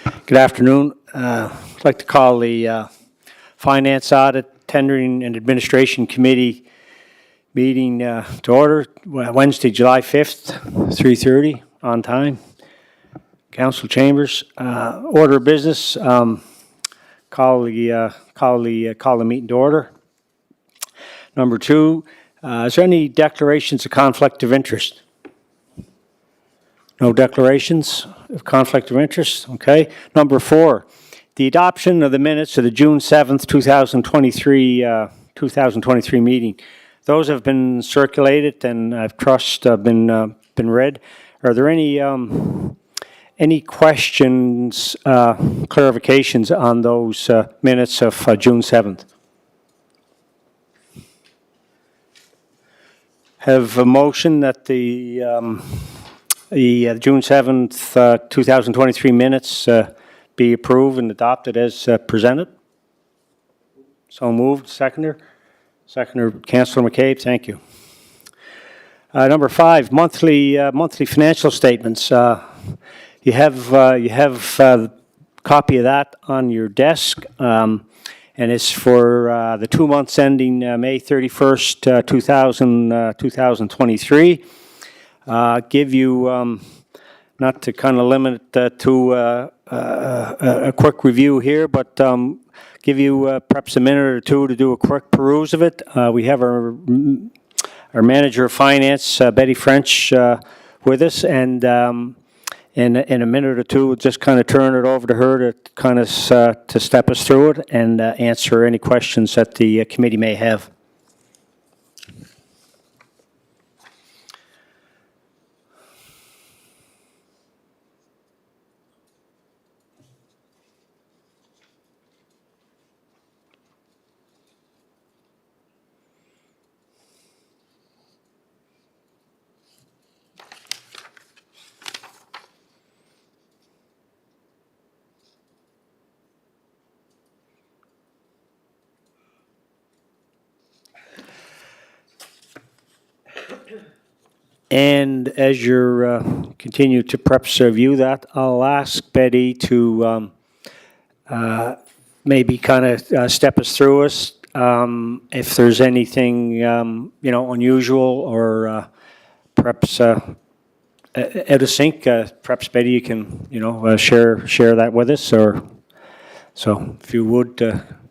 Good afternoon. I'd like to call the Finance, Audit, Tendering, and Administration Committee meeting to order Wednesday, July 5th, 3:30 on time. Council chambers, order of business. Call the meeting to order. Number two, is there any declarations of conflict of interest? No declarations of conflict of interest. Okay. Number four, the adoption of the minutes of the June 7th, 2023 meeting. Those have been circulated and I trust been read. Are there any questions, clarifications on those minutes of June 7th? Have a motion that the June 7th, 2023 minutes be approved and adopted as presented. So moved. Seconder? Seconder, Councillor McCabe, thank you. Number five, monthly financial statements. You have a copy of that on your desk, and it's for the 2 months ending May 31st, 2023. Give you, not to kind of limit it to a quick review here, but give you perhaps a minute or two to do a quick peruse of it. We have our manager of finance, Betty French, with us, and in a minute or two, we'll just kind of turn it over to her to kind of to step us through it and answer any questions that the committee may have. And as you're continue to perhaps review that, I'll ask Betty to maybe kind of step us through us if there's anything unusual or perhaps out of sync. Perhaps Betty, you can share that with us, or so if you would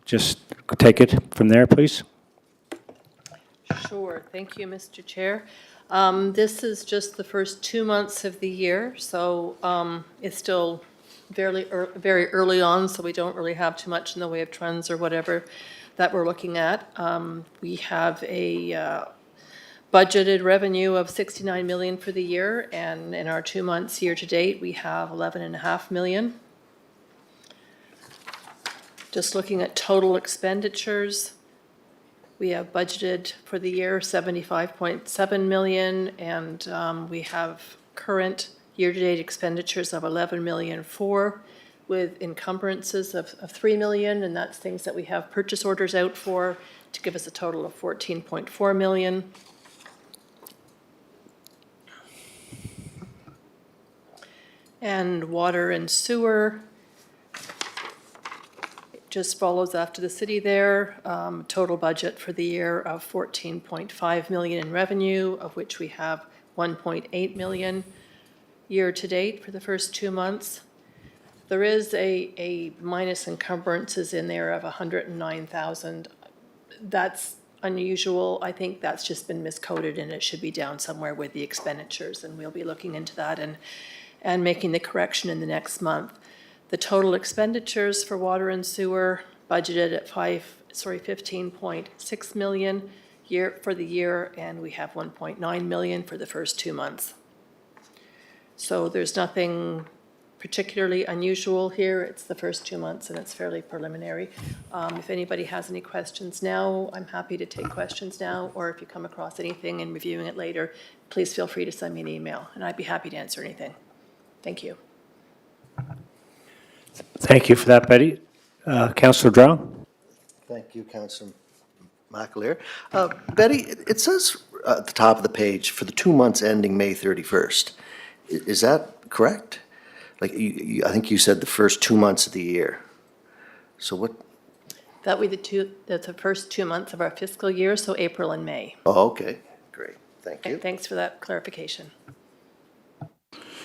just take it from there, please. Sure. Thank you, Mr. Chair. This is just the first 2 months of the year, so it's still very early on, so we don't really have too much in the way of trends or whatever that we're looking at. We have a budgeted revenue of $69 million for the year, and in our 2 months year to date, we have $11.5 million. Just looking at total expenditures, we have budgeted for the year $75.7 million, and we have current year-to-date expenditures of $11.4 million, with encumbrances of $3 million, and that's things that we have purchase orders out for, to give us a total of $14.4 million. And water and sewer just follows after the city there. Total budget for the year of $14.5 million in revenue, of which we have $1.8 million year to date for the first 2 months. There is a minus encumbrances in there of $109,000. That's unusual. I think that's just been miscoded and it should be down somewhere with the expenditures, and we'll be looking into that and making the correction in the next month. The total expenditures for water and sewer budgeted at $15.6 million for the year, and we have $1.9 million for the first 2 months. So there's nothing particularly unusual here. It's the first 2 months and it's fairly preliminary. If anybody has any questions now, I'm happy to take questions now, or if you come across anything and reviewing it later, please feel free to send me an email and I'd be happy to answer anything. Thank you. Thank you for that, Betty. Councillor Drown. Thank you, Councillor McAleer. Betty, it says at the top of the page for the 2 months ending May 31st. Is that correct? like, I think you said the first 2 months of the year. So what, That would be that's the first 2 months of our fiscal year, so April and May. oh, okay, great, thank you. Thanks for that clarification.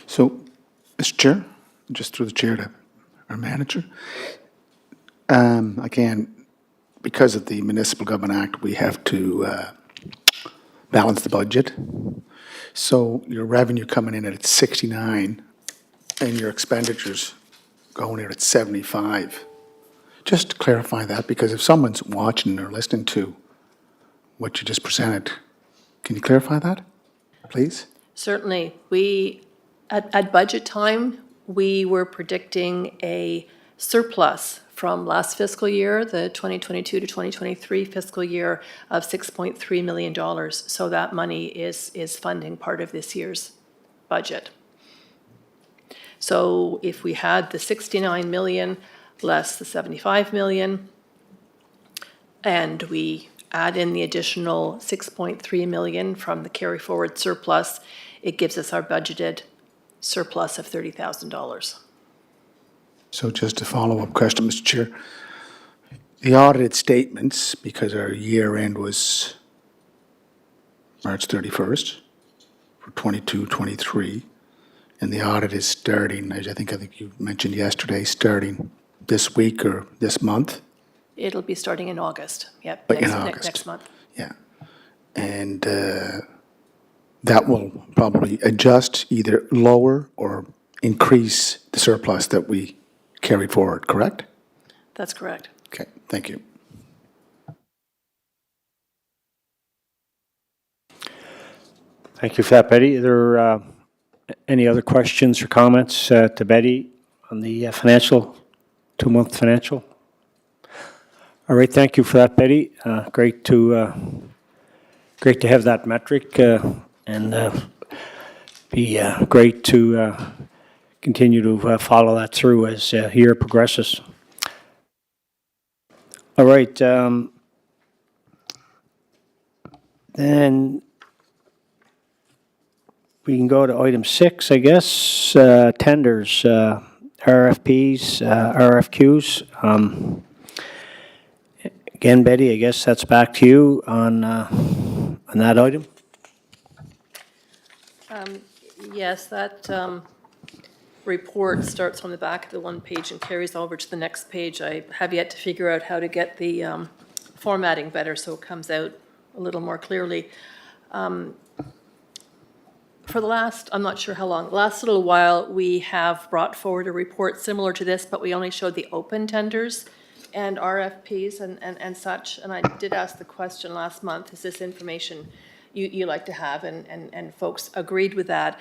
So, Mr. Chair, just through the chair to our manager. Again, because of the Municipal Government Act, we have to balance the budget. So your revenue coming in at 69 and your expenditures going in at 75. Just to clarify that, because if someone's watching or listening to what you just presented, can you clarify that, please? Certainly, at budget time, we were predicting a surplus from last fiscal year, the 2022 to 2023 fiscal year, of $6.3 million. So that money is funding part of this year's budget. So if we had the 69 million less the 75 million, and we add in the additional 6.3 million from the carry forward surplus, it gives us our budgeted surplus of $30,000. So just a follow-up question, Mr. Chair. The audited statements, because our year end was March 31st for 22, 23, and the audit is starting, as I think you mentioned yesterday, starting this week or this month? It'll be starting in August, yep. But in next- August. Next month. Yeah. And that will probably adjust, either lower or increase the surplus that we carry forward, correct? That's correct. Okay, thank you. Thank you for that, Betty. Are there any other questions or comments to Betty on the financial, 2-month financial? All right, thank you for that, Betty. Great to have that metric, and be great to continue to follow that through as year progresses. All right, then we can go to item 6, I guess, tenders, RFPs, RFQs. Again, Betty, I guess that's back to you on that item. Yes, that report starts on the back of the one page and carries over to the next page. I have yet to figure out how to get the formatting better so it comes out a little more clearly. For the last, I'm not sure how long, last little while, we have brought forward a report similar to this, but we only showed the open tenders and RFPs and such. And I did ask the question last month, is this information you like to have? And folks agreed with that.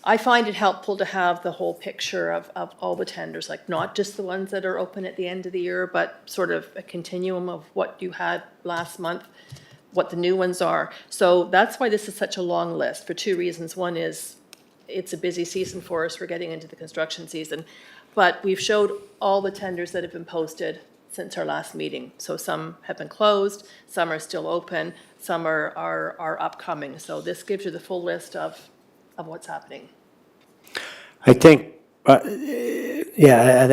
I find it helpful to have the whole picture of all the tenders, like not just the ones that are open at the end of the year, but sort of a continuum of what you had last month, what the new ones are. So that's why this is such a long list, for 2 reasons. One is it's a busy season for us. We're getting into the construction season. But we've showed all the tenders that have been posted since our last meeting. So some have been closed, some are still open, some are upcoming. So this gives you the full list of what's happening. I think, I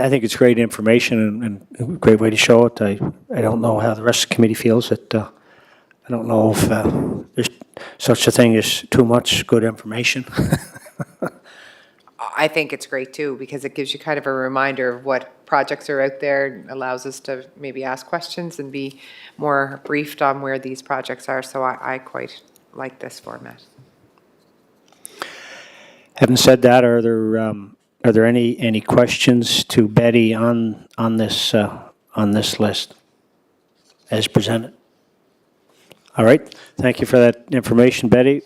think it's great information and a great way to show it. I don't know how the rest of the committee feels. I don't know if there's such a thing as too much good information. I think it's great too, because it gives you kind of a reminder of what projects are out there, allows us to maybe ask questions and be more briefed on where these projects are. So I quite like this format. Having said that, are there any questions to Betty on this list as presented? All right, thank you for that information, Betty.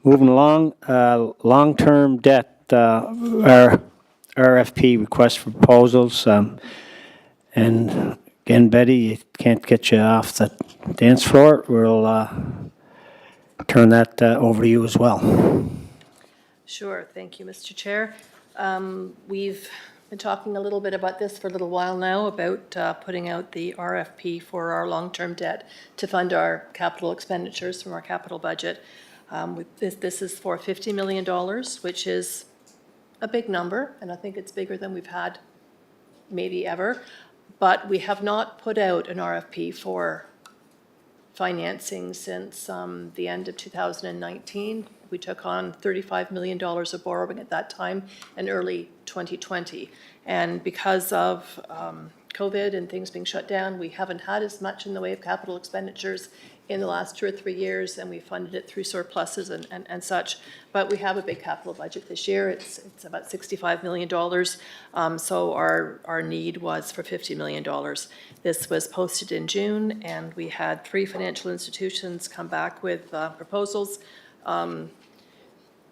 Moving along, long-term debt, our RFP request for proposals, and again, Betty, it can't get you off the dance floor. We'll turn that over to you as well. Sure, thank you, Mr. Chair. We've been talking a little bit about this for a little while now, about putting out the RFP for our long-term debt to fund our capital expenditures from our capital budget. This is for $50 million, which is a big number, and I think it's bigger than we've had maybe ever. But we have not put out an RFP for financing since the end of 2019. We took on $35 million of borrowing at that time in early 2020. And because of COVID and things being shut down, we haven't had as much in the way of capital expenditures in the last 2 or 3 years, and we funded it through surpluses and such. But we have a big capital budget this year. It's about $65 million. So our need was for $50 million. This was posted in June, and we had 3 financial institutions come back with proposals.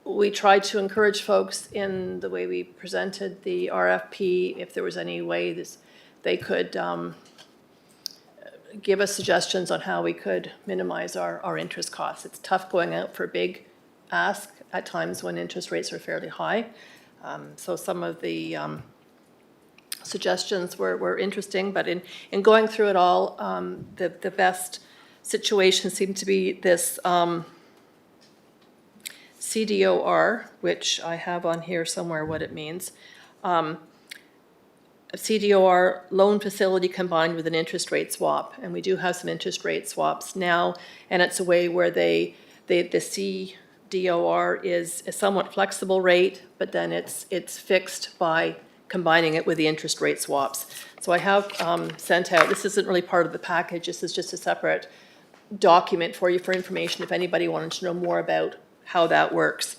We tried to encourage folks in the way we presented the RFP, if there was any way they could give us suggestions on how we could minimize our interest costs. It's tough going out for big ask at times when interest rates are fairly high. So some of the suggestions were interesting, but in going through it all, the best situation seemed to be this CDOR, which I have on here somewhere what it means. A CDOR loan facility combined with an interest rate swap, and we do have some interest rate swaps now, and it's a way where the CDOR is a somewhat flexible rate, but then it's fixed by combining it with the interest rate swaps. So I have sent out, this isn't really part of the package, this is just a separate document for you for information if anybody wanted to know more about how that works.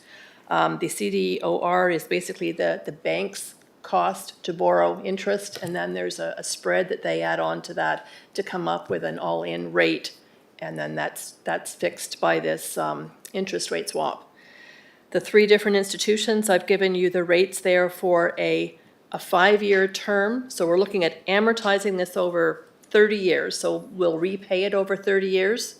The CDOR is basically the bank's cost to borrow interest, and then there's a spread that they add on to that to come up with an all-in rate, and then that's fixed by this interest rate swap. The 3 different institutions, I've given you the rates there for a 5-year term, so we're looking at amortizing this over 30 years, so we'll repay it over 30 years,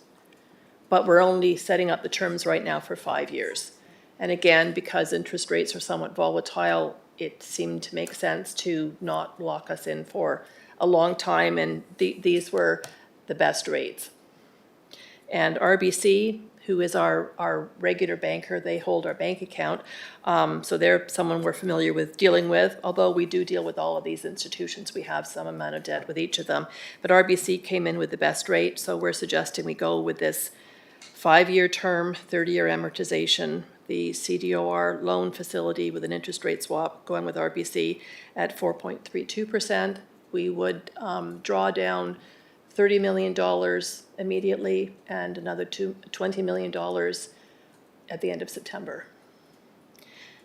but we're only setting up the terms right now for 5 years. And again, because interest rates are somewhat volatile, it seemed to make sense to not lock us in for a long time, and these were the best rates. And RBC, who is our regular banker, they hold our bank account, so they're someone we're familiar with dealing with, although we do deal with all of these institutions. We have some amount of debt with each of them. But RBC came in with the best rate, so we're suggesting we go with this 5-year term, 30-year amortization, the CDOR loan facility with an interest rate swap going with RBC at 4.32%. We would draw down $30 million immediately and another $20 million at the end of September.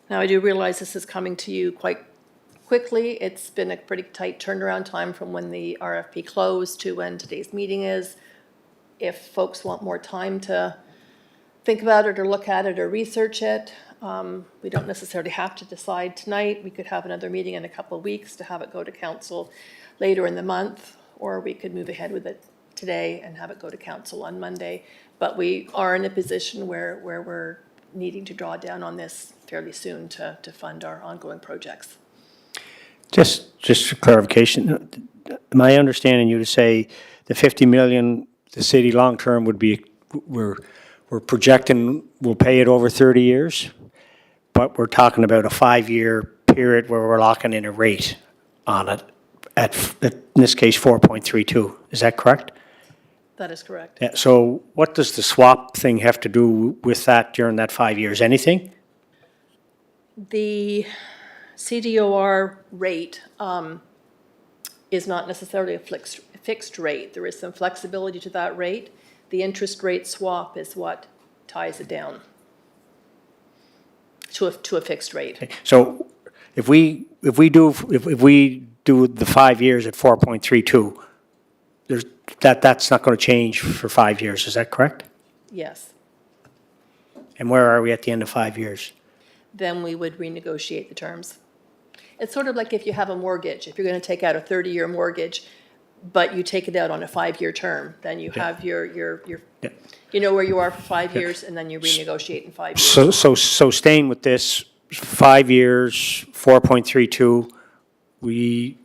Now, I do realize this is coming to you quite quickly. It's been a pretty tight turnaround time from when the RFP closed to when today's meeting is. If folks want more time to think about it or look at it or research it, we don't necessarily have to decide tonight. We could have another meeting in a couple of weeks to have it go to council later in the month, or we could move ahead with it today and have it go to council on Monday. But we are in a position where we're needing to draw down on this fairly soon to fund our ongoing projects. Just for clarification, am I understanding you to say the 50 million, the city long-term would be, we're projecting we'll pay it over 30 years, but we're talking about a 5-year period where we're locking in a rate on it at in this case, 4.32. Is that correct? That is correct. Yeah, so what does the swap thing have to do with that during that 5 years? Anything? The CDOR rate is not necessarily a fixed rate. There is some flexibility to that rate. The interest rate swap is what ties it down to a fixed rate. So if we do the 5 years at 4.32, that's not going to change for 5 years. Is that correct? Yes. And where are we at the end of 5 years? Then we would renegotiate the terms. It's sort of like if you have a mortgage. If you're going to take out a 30-year mortgage, but you take it out on a 5-year term, then you have your you know where you are for 5 years, and then you renegotiate in 5 years. So staying with this, 5 years, 4.32, we're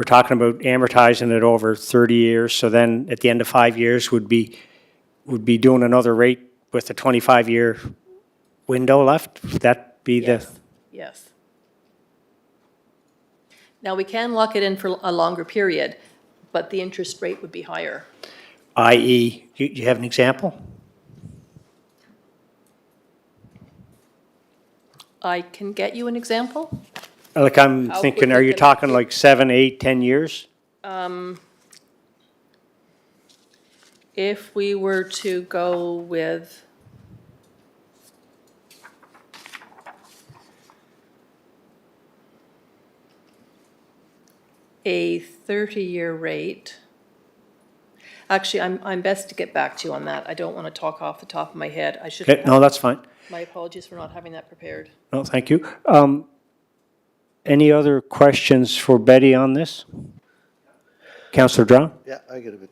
talking about amortizing it over 30 years, so then at the end of 5 years would be doing another rate with a 25-year window left? Would that be the? Yes, yes. Now, we can lock it in for a longer period, but the interest rate would be higher. I.e., you have an example? I can get you an example. Like I'm How thinking, are quickly you can I talking do- like 7, 8, 10 years? If we were to go with a 30-year rate, actually, I'm best to get back to you on that. I don't want to talk off the top of my head. I should Okay, no, have, that's fine. my apologies for not having that prepared. No, thank you. Any other questions for Betty on this? Councillor Drown? Yeah, I got about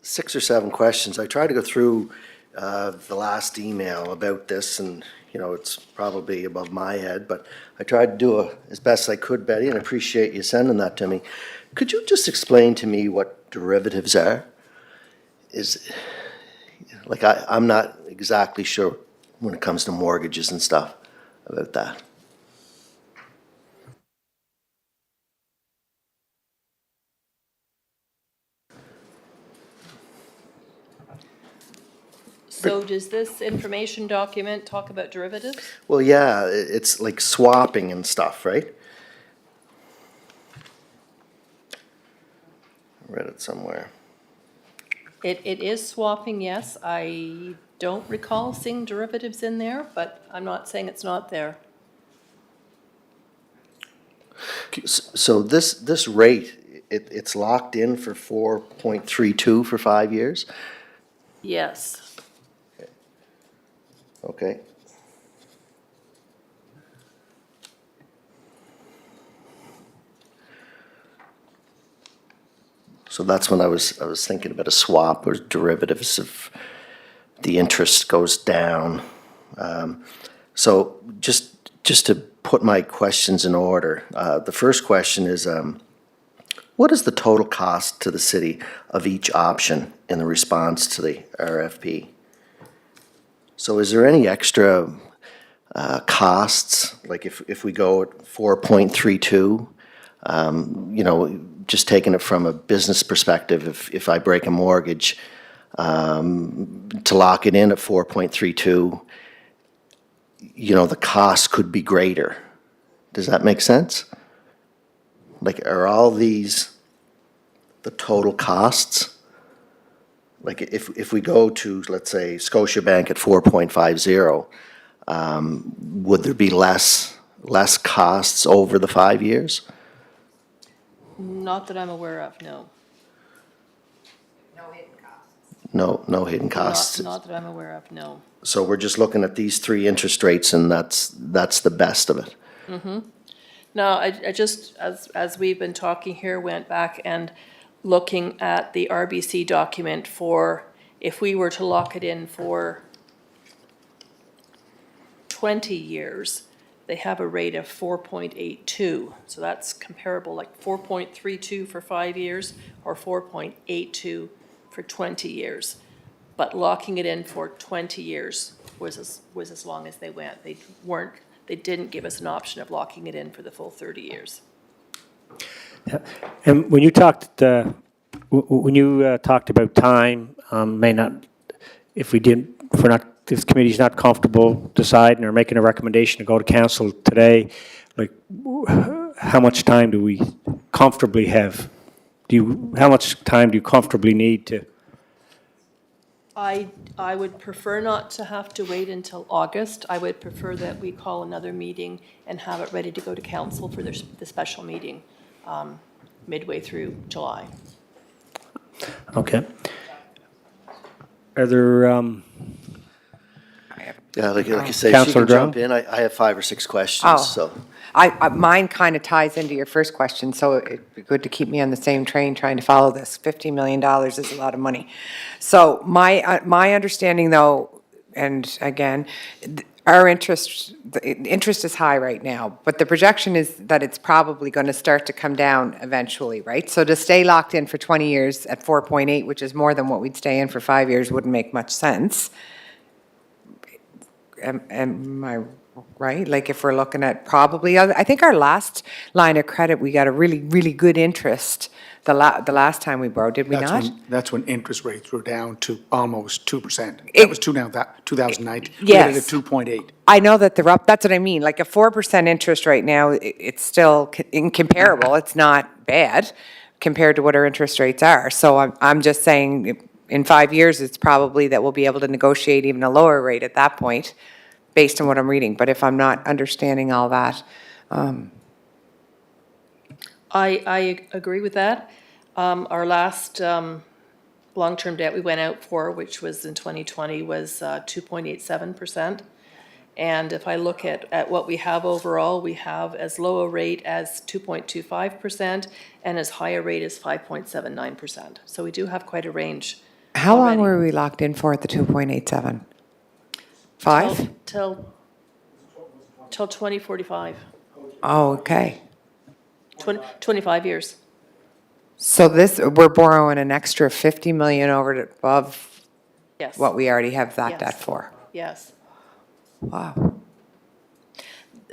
6 or 7 questions. I tried to go through the last email about this, and, it's probably above my head, but I tried to do as best I could, Betty, and I appreciate you sending that to me. Could you just explain to me what derivatives are? I'm not exactly sure when it comes to mortgages and stuff about that. So does this information document talk about derivatives? Well, yeah, it's like swapping and stuff, right? I read it somewhere. It is swapping, yes. I don't recall seeing derivatives in there, but I'm not saying it's not there. So this rate, it's locked in for 4.32 for 5 years? Yes. Okay. So that's when I was thinking about a swap or derivatives if the interest goes down. So just to put my questions in order, the first question is, what is the total cost to the city of each option in the response to the RFP? So is there any extra costs, like if we go at 4.32, just taking it from a business perspective, if I break a mortgage, to lock it in at 4.32, the cost could be greater. Does that make sense? Like, are all these the total costs? Like, if we go to, let's say, Scotiabank at 4.50, would there be less costs over the 5 years? Not that I'm aware of, no. No hidden costs. Not that I'm aware of, no. So we're just looking at these 3 interest rates, and that's the best of it. No, I just, as we've been talking here, went back and looking at the RBC document for, if we were to lock it in for 20 years, they have a rate of 4.82. So that's comparable, like 4.32 for 5 years or 4.82 for 20 years. But locking it in for 20 years was as long as they went. They didn't give us an option of locking it in for the full 30 years. And when you talked, talked about time, if this committee's not comfortable deciding or making a recommendation to go to council today, like, how much time do we comfortably have? How much time do you comfortably need to? I would prefer not to have to wait until August. I would prefer that we call another meeting and have it ready to go to council for the special meeting midway through July. Okay. Are there, Yeah, like you say, she Councillor can jump Drown? in. I have 5 or 6 questions, Oh. so. Mine kind of ties into your first question, so it'd be good to keep me on the same train trying to follow this. $50 million is a lot of money. So my understanding, though, and again, Our interest, the interest is high right now, but the projection is that it's probably going to start to come down eventually, right? So to stay locked in for 20 years at 4.8, which is more than what we'd stay in for 5 years, wouldn't make much sense. Am I right? Like if we're looking at probably, I think our last line of credit, we got a really, really good interest the last time we borrowed, did we not? That's when interest rates were down to almost 2%. It- That was 2019. We had it Yes. at 2.8. I know that they're up, that's what I mean, like a 4% interest right now, it's still incomparable, it's not bad compared to what our interest rates are. So I'm just saying, in 5 years, it's probably that we'll be able to negotiate even a lower rate at that point, based on what I'm reading. But if I'm not understanding all that, I agree with that. Our last long-term debt we went out for, which was in 2020, was 2.87%. And if I look at what we have overall, we have as low a rate as 2.25% and as high a rate as 5.79%. So we do have quite a range. how long already. were we locked in for at the 2.87? 5? Till 2045, Oh, okay. 25 years. So we're borrowing an extra 50 million over to above Yes. what we already have that Yes. debt for. Yes. Wow.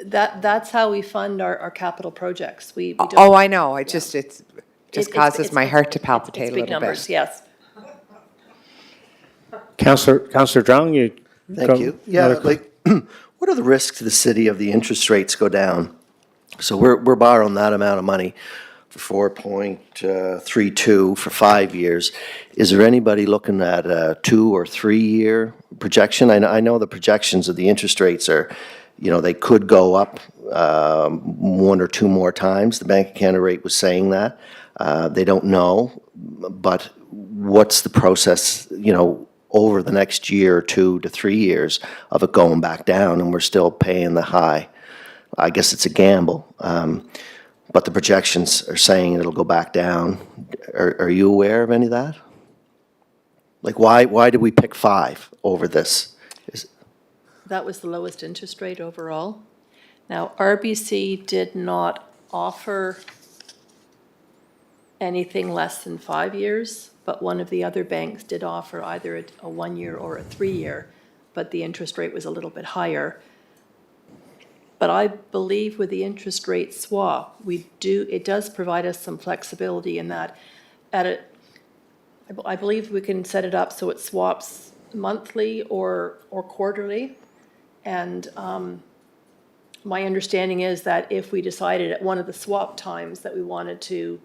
That's how we fund our capital projects. We don't. Oh, I know, it just It's- causes it's- my heart to it's palpitate a big little numbers, bit. yes. Councillor Drong, you. Thank you. Yeah, like, what are the risks to the city of the interest rates go down? So we're borrowing that amount of money for 4.32 for 5 years. Is there anybody looking at a 2 or 3 year projection? I know the projections of the interest rates are, they could go up 1 or 2 more times. The Bank of Canada rate was saying that. They don't know, but what's the process, over the next year or 2 to 3 years of it going back down and we're still paying the high? I guess it's a gamble, but the projections are saying it'll go back down. Are you aware of any of that? Like, why did we pick 5 over this? That was the lowest interest rate overall. Now, RBC did not offer anything less than 5 years, but one of the other banks did offer either a 1-year or a 3-year, but the interest rate was a little bit higher. But I believe with the interest rate swap, it does provide us some flexibility in that I believe we can set it up so it swaps monthly or quarterly. And my understanding is that if we decided at one of the swap times that we wanted to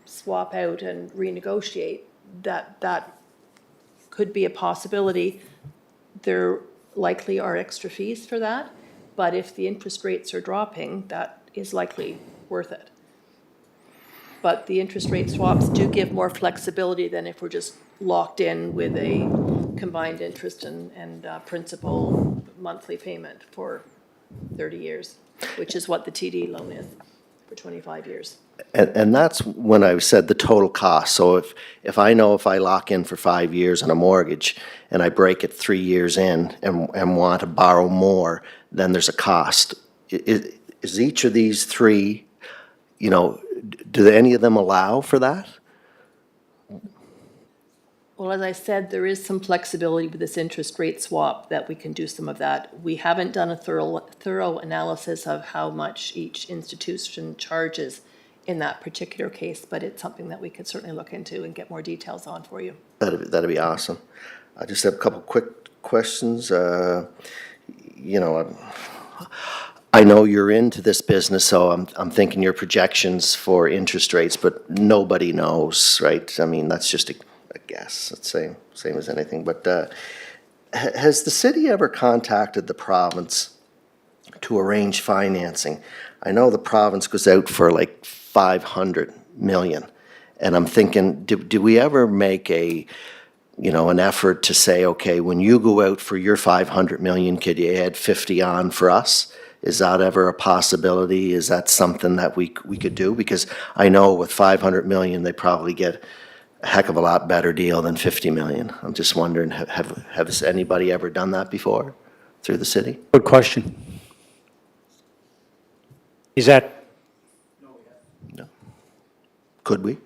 swap out and renegotiate, that could be a possibility. There likely are extra fees for that, but if the interest rates are dropping, that is likely worth it. But the interest rate swaps do give more flexibility than if we're just locked in with a combined interest and principal monthly payment for 30 years, which is what the TD loan is for 25 years. And that's when I said the total cost. So if I know if I lock in for 5 years on a mortgage and I break it 3 years in and want to borrow more, then there's a cost. Is each of these 3, do any of them allow for that? Well, as I said, there is some flexibility with this interest rate swap that we can do some of that. We haven't done a thorough analysis of how much each institution charges in that particular case, but it's something that we could certainly look into and get more details on for you. That'd be awesome. I just have a couple quick questions. I know you're into this business, so I'm thinking your projections for interest rates, but nobody knows, right? I mean, that's just a guess. It's same as anything. But has the city ever contacted the province to arrange financing? I know the province goes out for like 500 million, and I'm thinking, do we ever make an effort to say, okay, when you go out for your 500 million, could you add 50 on for us? Is that ever a possibility? Is that something that we could do? Because I know with 500 million, they probably get a heck of a lot better deal than 50 million. I'm just wondering, has anybody ever done that before? through the city? Good question. Is that, Could we?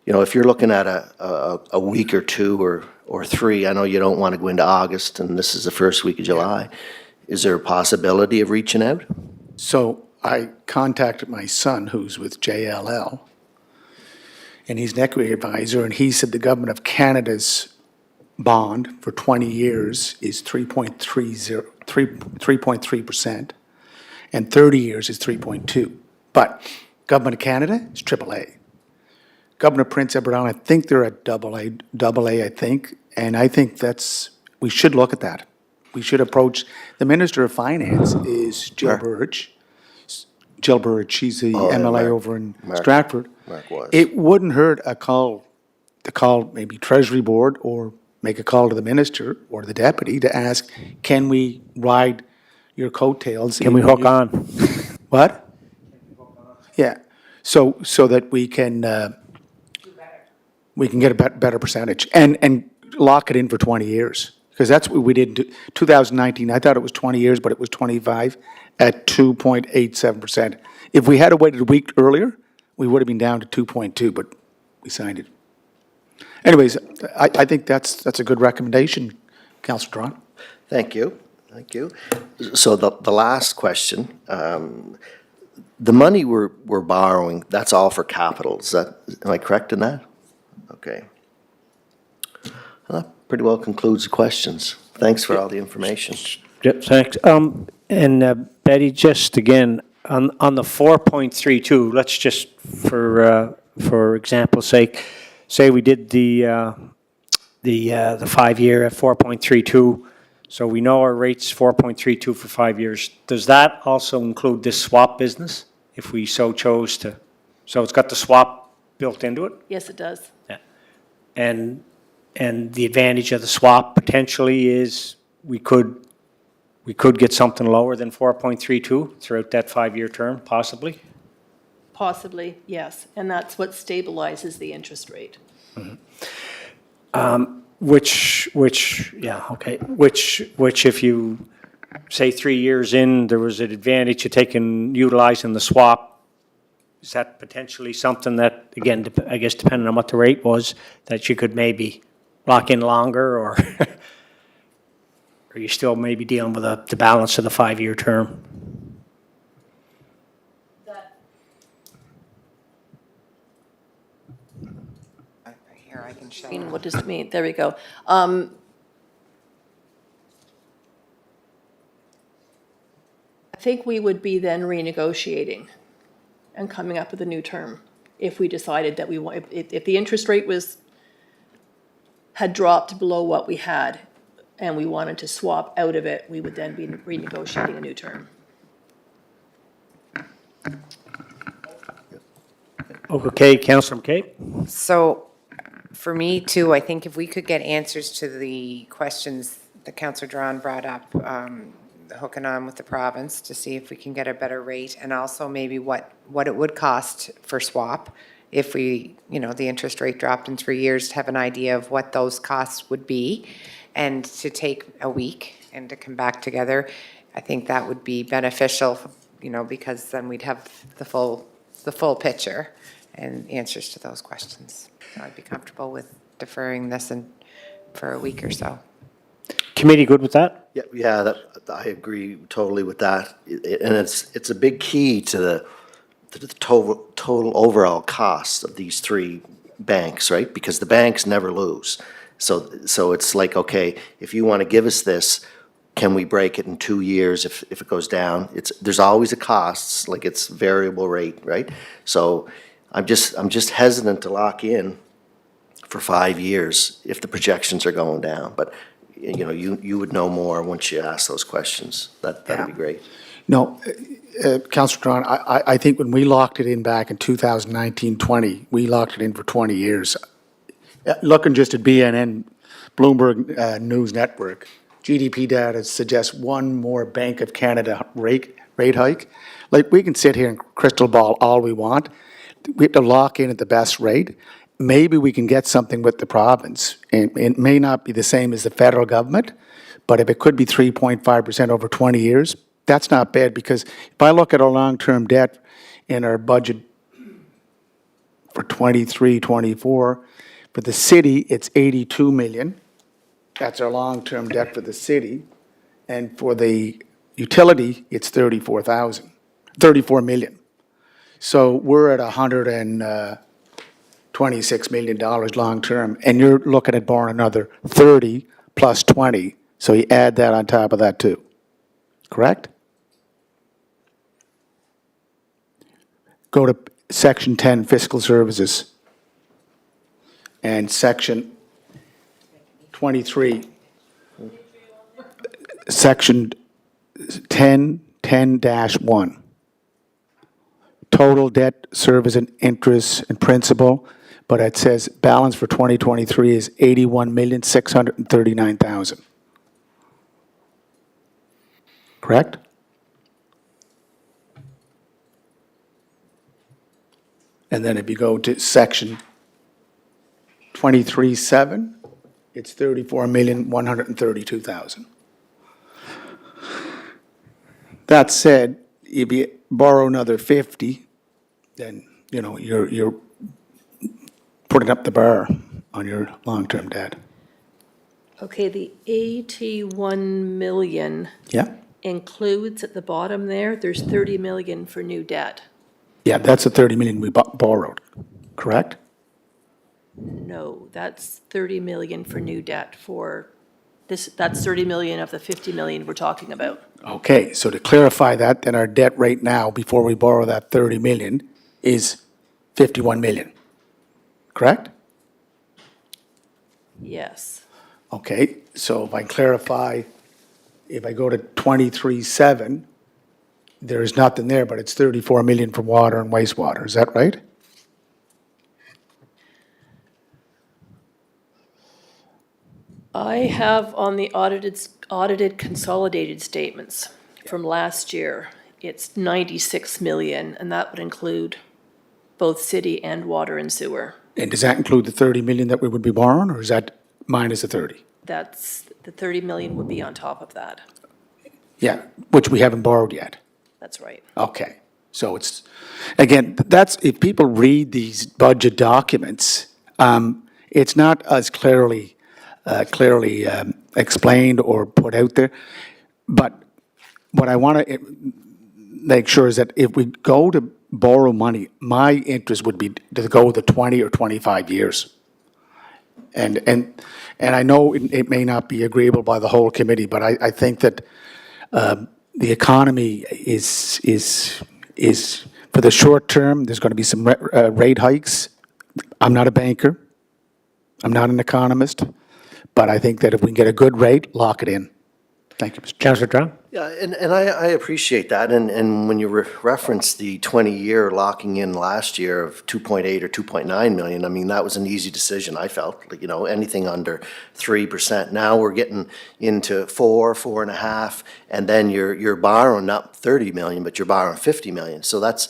You know, if you're looking at a week or two or three, I know you don't want to go into August, and this is the first week of July. Is there a possibility of reaching out? So I contacted my son, who's with JLL, and he's an equity advisor, and he said the government of Canada's bond for 20 years is 3.3%, and 30 years is 3.2. But government of Canada is AAA. Governor Prince Edward Island, I think they're at double A, I think, and I think we should look at that. We should approach, the Minister of Finance is Jill Mark. Burge. Jill Burge, she's the Oh, yeah, MLA Mark. over in Mark. Stratford. Mark was. It wouldn't hurt to call maybe Treasury Board or make a call to the minister or the deputy to ask, can we ride your coattails? can we hook on? What? Yeah, so that we can get a better percentage and lock it in for 20 years. Because that's what we did in 2019. I thought it was 20 years, but it was 25 at 2.87%. If we had waited a week earlier, we would have been down to 2.2, but we signed it. Anyways, I think that's a good recommendation, Councillor Drawn. Thank you, thank you. So the last question, the money we're borrowing, that's all for capital, am I correct in that? Okay. Well, that pretty well concludes the questions. Thanks for all the information. Yep, thanks. And Betty, just again, on the 4.32, let's just, for example's sake, say we did the 5-year at 4.32, so we know our rate's 4.32 for 5 years. Does that also include this swap business, if we so chose to? So it's got the swap built into it? Yes, it does. Yeah. And the advantage of the swap potentially is we could get something lower than 4.32 throughout that 5-year term, possibly? Possibly, yes, and that's what stabilizes the interest rate. Which, if you, say 3 years in, there was an advantage of utilizing the swap, is that potentially something that, again, I guess depending on what the rate was, that you could maybe lock in longer, or are you still maybe dealing with the balance of the 5-year term? Here, I can show. What does it mean? There we go. I think we would be then renegotiating and coming up with a new term if we decided that we want, if the interest rate had dropped below what we had and we wanted to swap out of it, we would then be renegotiating a new term. Okay, Councillor McCabe? So for me too, I think if we could get answers to the questions that Councillor Drawn brought up, hooking on with the province to see if we can get a better rate, and also maybe what it would cost for swap if we, the interest rate dropped in 3 years, to have an idea of what those costs would be, and to take a week and to come back together. I think that would be beneficial, because then we'd have the full picture and answers to those questions. So I'd be comfortable with deferring this for a week or so. Committee good with that? Yeah, I agree totally with that. And it's a big key to the total overall cost of these three banks, right? Because the banks never lose. So it's like, okay, if you want to give us this, can we break it in 2 years if it goes down? There's always a cost, like it's variable rate, right? So I'm just hesitant to lock in for 5 years if the projections are going down. But you would know more once you ask those questions. That'd be great. No, Councillor Drawn, I think when we locked it in back in 2019-20, we locked it in for 20 years. Looking just at BNN, Bloomberg News Network, GDP data suggests one more Bank of Canada rate hike. Like, we can sit here and crystal ball all we want. We have to lock in at the best rate. maybe we can get something with the province. And it may not be the same as the federal government, but if it could be 3.5% over 20 years, that's not bad, because if I look at our long-term debt in our budget for 23, 24, for the city, it's 82 million. That's our long-term debt for the city. And for the utility, it's 34 million. So we're at $126 million long-term, and you're looking at borrowing another 30 plus 20. So you add that on top of that too, correct? Go to section 10, fiscal services. And section 23, section 10-1. Total debt, service, and interest and principal, but it says balance for 2023 is $81,639,000. Correct? And then if you go to section 23-7, it's $34,132,000. That said, if you borrow another 50, then, you know, you're putting up the bar on your long-term debt. Okay, the 81 million Yeah? includes at the bottom there's 30 million for new debt. Yeah, that's the 30 million we borrowed, correct? No, that's 30 million for new debt for this, that's 30 million of the 50 million we're talking about. Okay, so to clarify that, then our debt right now, before we borrow that 30 million, is 51 million, correct? Yes. Okay, so if I clarify, if I go to 23-7, there's nothing there, but it's 34 million for water and wastewater, is that right? I have on the audited consolidated statements from last year, it's 96 million, and that would include both city and water and sewer. And does that include the 30 million that we would be borrowing, or is that minus the 30? That's, the 30 million would be on top of that. Yeah, which we haven't borrowed yet. That's right. Okay, so it's, again, that's, if people read these budget documents, it's not as clearly explained or put out there. But what I want to make sure is that if we go to borrow money, my interest would be to go the 20 or 25 years. And I know it may not be agreeable by the whole committee, but I think that the economy is for the short term, there's going to be some rate hikes. I'm not a banker. I'm not an economist. But I think that if we can get a good rate, lock it in. Thank you, Mr. Chair. Councillor Drown? Yeah, and I appreciate that, and when you reference the 20-year locking in last year of 2.8 or 2.9 million, I mean, that was an easy decision, I felt, like, you know, anything under 3%. Now we're getting into 4.5, and then you're borrowing not 30 million, but you're borrowing 50 million. So that's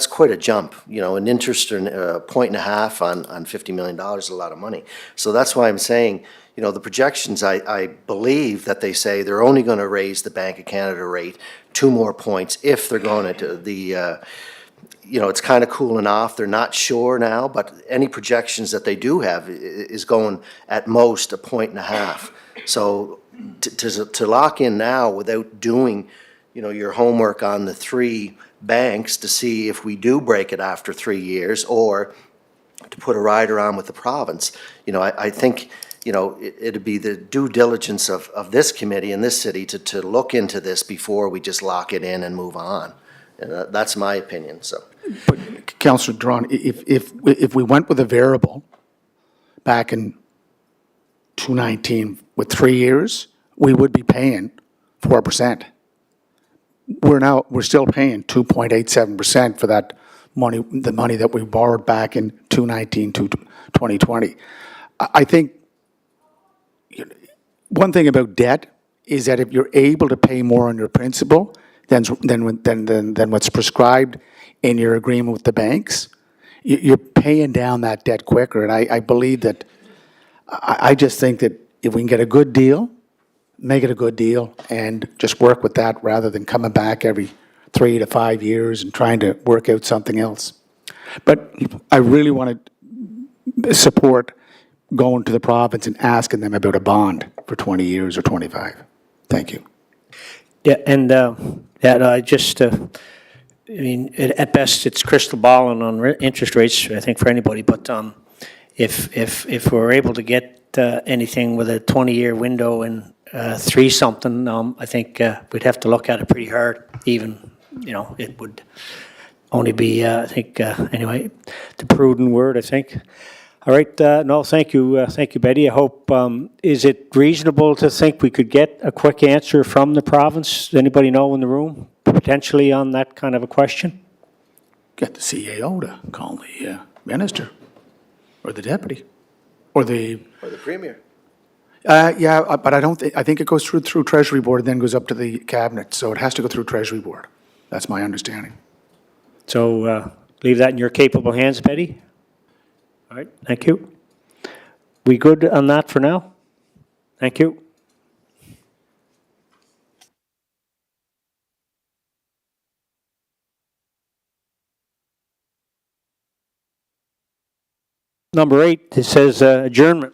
quite a jump, you know, an interest in 1.5 on $50 million is a lot of money. So that's why I'm saying, you know, the projections, I believe that they say they're only going to raise the Bank of Canada rate 2 more points if they're going to the, you know, it's kind of cooling off. They're not sure now, but any projections that they do have is going at most 1.5. So to lock in now without doing, you know, your homework on the 3 banks to see if we do break it after 3 years, or to put a rider on with the province, you know, I think, you know, it'd be the due diligence of this committee and this city to look into this before we just lock it in and move on. And that's my opinion, so. But Councillor Drawn, if we went with a variable back in 2019 with 3 years, we would be paying 4%. We're still paying 2.87% for that money, the money that we borrowed back in 2019 to 2020. I think one thing about debt is that if you're able to pay more on your principal than what's prescribed in your agreement with the banks, you're paying down that debt quicker. And I believe that, I just think that if we can get a good deal, make it a good deal and just work with that rather than coming back every 3 to 5 years and trying to work out something else. But I really want to support going to the province and asking them about a bond for 20 years or 25. Thank you. Yeah, and, yeah, no, I just, I mean, at best, it's crystal balling on interest rates, I think, for anybody, but if we're able to get anything with a 20-year window and 3-something, I think we'd have to look at it pretty hard, even, it would only be, I think, anyway, the prudent word, I think. All right, no, thank you, Betty. I hope, is it reasonable to think we could get a quick answer from the province? Anybody know in the room, potentially on that kind of a question? Get the CAO to call the minister or the deputy or the, Or the premier. yeah, but I think it goes through Treasury Board and then goes up to the cabinet. So it has to go through Treasury Board. That's my understanding. So leave that in your capable hands, Betty. All right, thank you. We good on that for now? Thank you. Number 8, it says adjournment.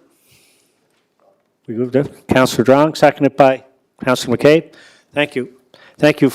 We moved it. Councillor Drong, seconded by Councillor McCabe. Thank you. Thank you.